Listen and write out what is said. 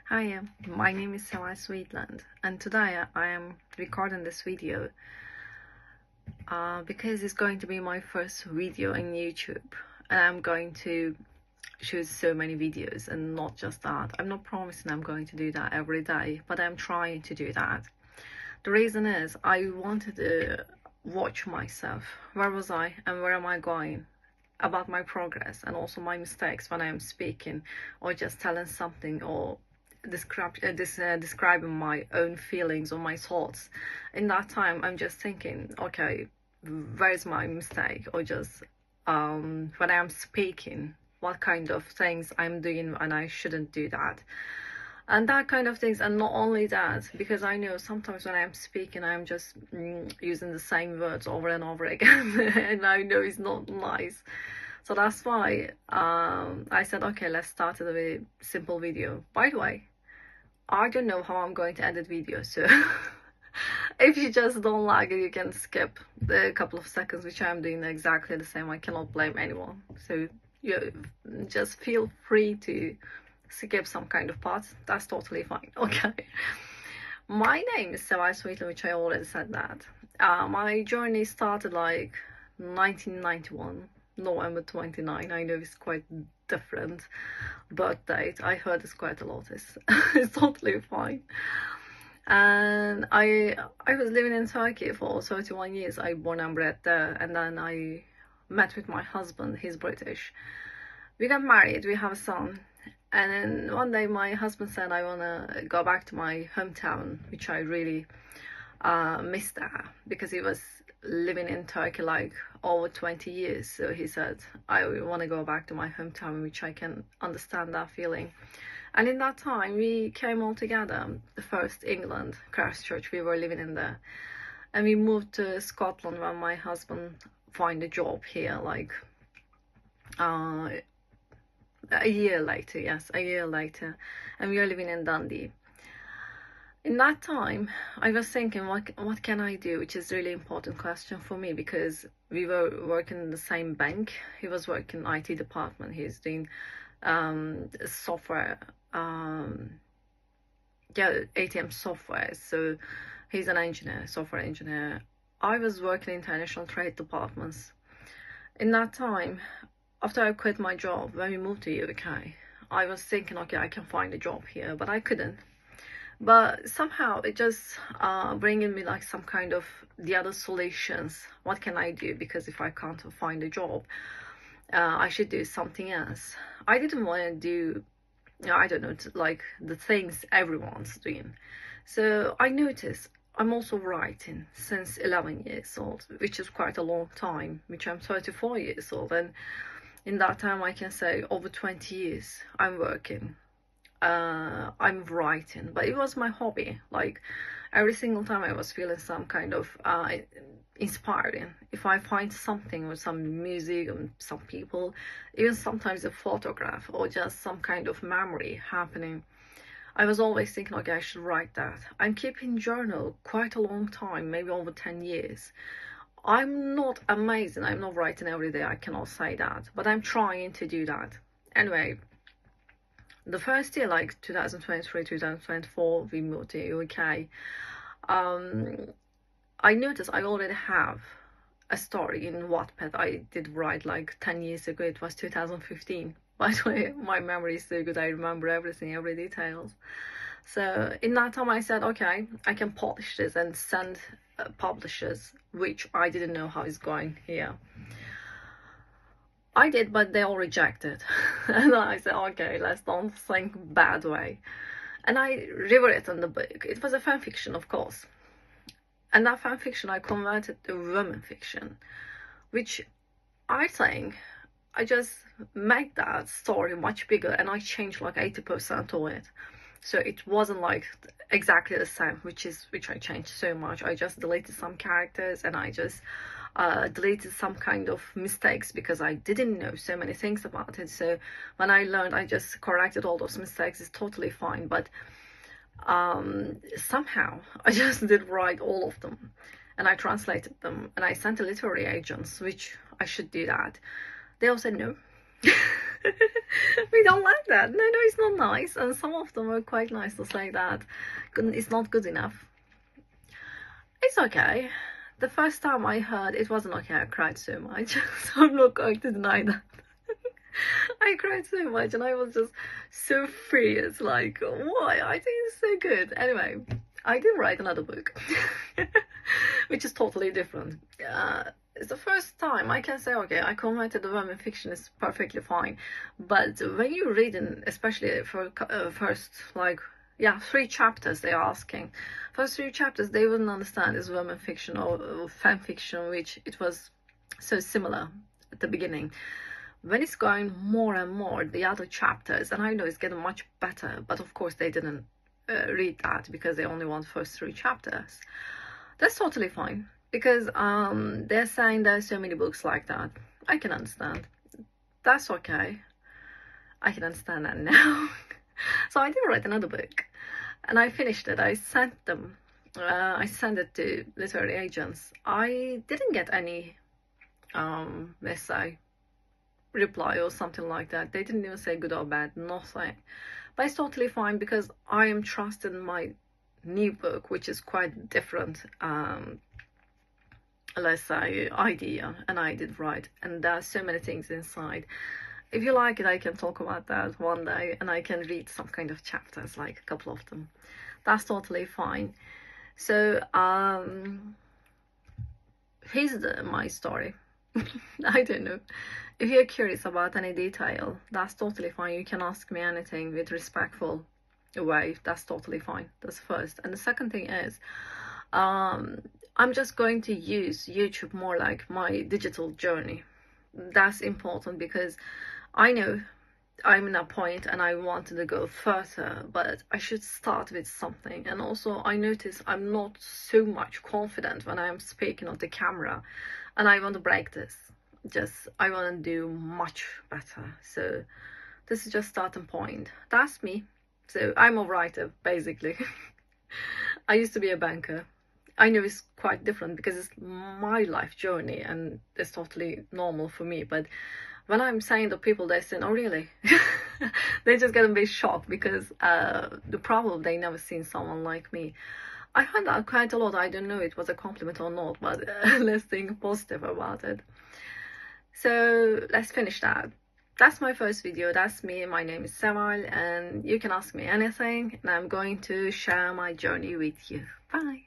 Hi, my name is Seval Sweetland, and today I am recording this video because it's going to be my first video on YouTube, and I'm going to shoot so many videos, and not just that. I'm not promising I'm going to do that every day, but I'm trying to do that. The reason is I wanted to watch myself. Where was I and where am I going? About my progress and also my mistakes when I am speaking or just telling something or describing my own feelings or my thoughts. In that time I'm just thinking, okay, where's my mistake, or just when I am speaking, what kind of things I'm doing and I shouldn't do that, and that kind of things. And not only that, because I know sometimes when I'm speaking I'm just using the same words over and over again and I know it's not nice. So that's why I said, okay, let's start with a very simple video. By the way, I don't know how I'm going to edit videos, so if you just don't like it, you can skip the couple of seconds, which I'm doing exactly the same. I cannot blame anyone. So you just feel free to skip some kind of parts. That's totally fine. Okay. My name is Seval Sweetland, which I already said that. My journey started like 1991. November 29. I know it's quite different birth date. I heard this quite a lot. It's totally fine. And I was living in Turkey for 31 years. I born and bred there, and then I met with my husband. He's British. We got married. We have a son. And then one day my husband said, I want to go back to my hometown, which I really missed that, because he was living in Turkey like over 20 years. So he said, I want to go back to my hometown, which I can understand that feeling. And in that time we came all together. The first England, Christchurch, we were living in there, and we moved to Scotland when my husband found a job here, like a year later. Yes, a year later. And we are living in Dundee. In that time, I was thinking, what can I do? Which is a really important question for me, because we were working in the same bank. He was working in IT department. He's doing software, ATM software. So he's an engineer, software engineer. I was working in international trade departments. In that time, after I quit my job, when we moved to UK, I was thinking, okay, I can find a job here, but I couldn't. But somehow it just bringing me like some kind of the other solutions. What can I do? Because if I can't find a job, I should do something else. I didn't want to do, I don't know, like the things everyone's doing. So I noticed I'm also writing since 11 years old, which is quite a long time, which I'm 34 years old. And in that time, I can say over 20 years I'm working. I'm writing, but it was my hobby. Like every single time I was feeling some kind of inspiring. If I find something with some music and some people, even sometimes a photograph or just some kind of memory happening, I was always thinking, okay, I should write that. I'm keeping journal quite a long time, maybe over 10 years. I'm not amazing. I'm not writing every day. I cannot say that, but I'm trying to do that. Anyway, the first year, like 2023, 2024, we moved to UK. I noticed I already have a story in Wattpad. I did write like 10 years ago. It was 2015. By the way, my memory is so good. I remember everything, every details. So in that time I said, okay, I can polish this and send publishers, which I didn't know how it's going here. I did, but they all rejected. And I said, okay, let's don't think bad way. And I rewritten the book. It was a fan fiction, of course. And that fan fiction I converted to women fiction, which I think I just make that story much bigger, and I changed like 80% of it. So it wasn't like exactly the same, which I changed so much. I just deleted some characters, and I just deleted some kind of mistakes, because I didn't know so many things about it. So when I learned, I just corrected all those mistakes. It's totally fine. But somehow I just did write all of them, and I translated them, and I sent to literary agents, which I should do that. They all said no. We don't like that. No, no, it's not nice. And some of them are quite nice to say that it's not good enough. It's okay. The first time I heard it wasn't okay, I cried so much. So I'm not going to deny that. I cried so much and I was just so furious, like, why? I think it's so good. Anyway, I did write another book, which is totally different. It's the first time I can say, okay, I commented the women fiction is perfectly fine. But when you read in, especially for first, like, yeah, 3 chapters they're asking. First 3 chapters, they wouldn't understand is women fiction or fan fiction, which it was so similar at the beginning. When it's going more and more, the other chapters, and I know it's getting much better, but of course they didn't read that because they only want first 3 chapters. That's totally fine, because they're saying there's so many books like that. I can understand. That's okay. I can understand that now. So I did write another book, and I finished it. I sent them. I sent it to literary agents. I didn't get any, let's say, reply or something like that. They didn't even say good or bad, nothing. But it's totally fine, because I am trusting my new book, which is quite different, let's say, idea, and I did write, and there's so many things inside. If you like it, I can talk about that one day, and I can read some kind of chapters, like a couple of them. That's totally fine. So here's my story. I don't know. If you're curious about any detail, that's totally fine. You can ask me anything with respectful way. That's totally fine. That's first. And the second thing is, I'm just going to use YouTube more like my digital journey. That's important, because I know I'm in a point and I wanted to go further, but I should start with something. And also I notice I'm not so much confident when I'm speaking on the camera, and I want to break this. I want to do much better. So this is just starting point. That's me. So I'm a writer, basically. I used to be a banker. I know it's quite different because it's my life journey and it's totally normal for me. But when I'm saying to people, they say, oh really? They just get a bit shocked, because the problem, they never seen someone like me. I heard that quite a lot. I don't know it was a compliment or not, but let's think positive about it. So let's finish that. That's my first video. That's me. My name is Seval, and you can ask me anything, and I'm going to share my journey with you. Bye.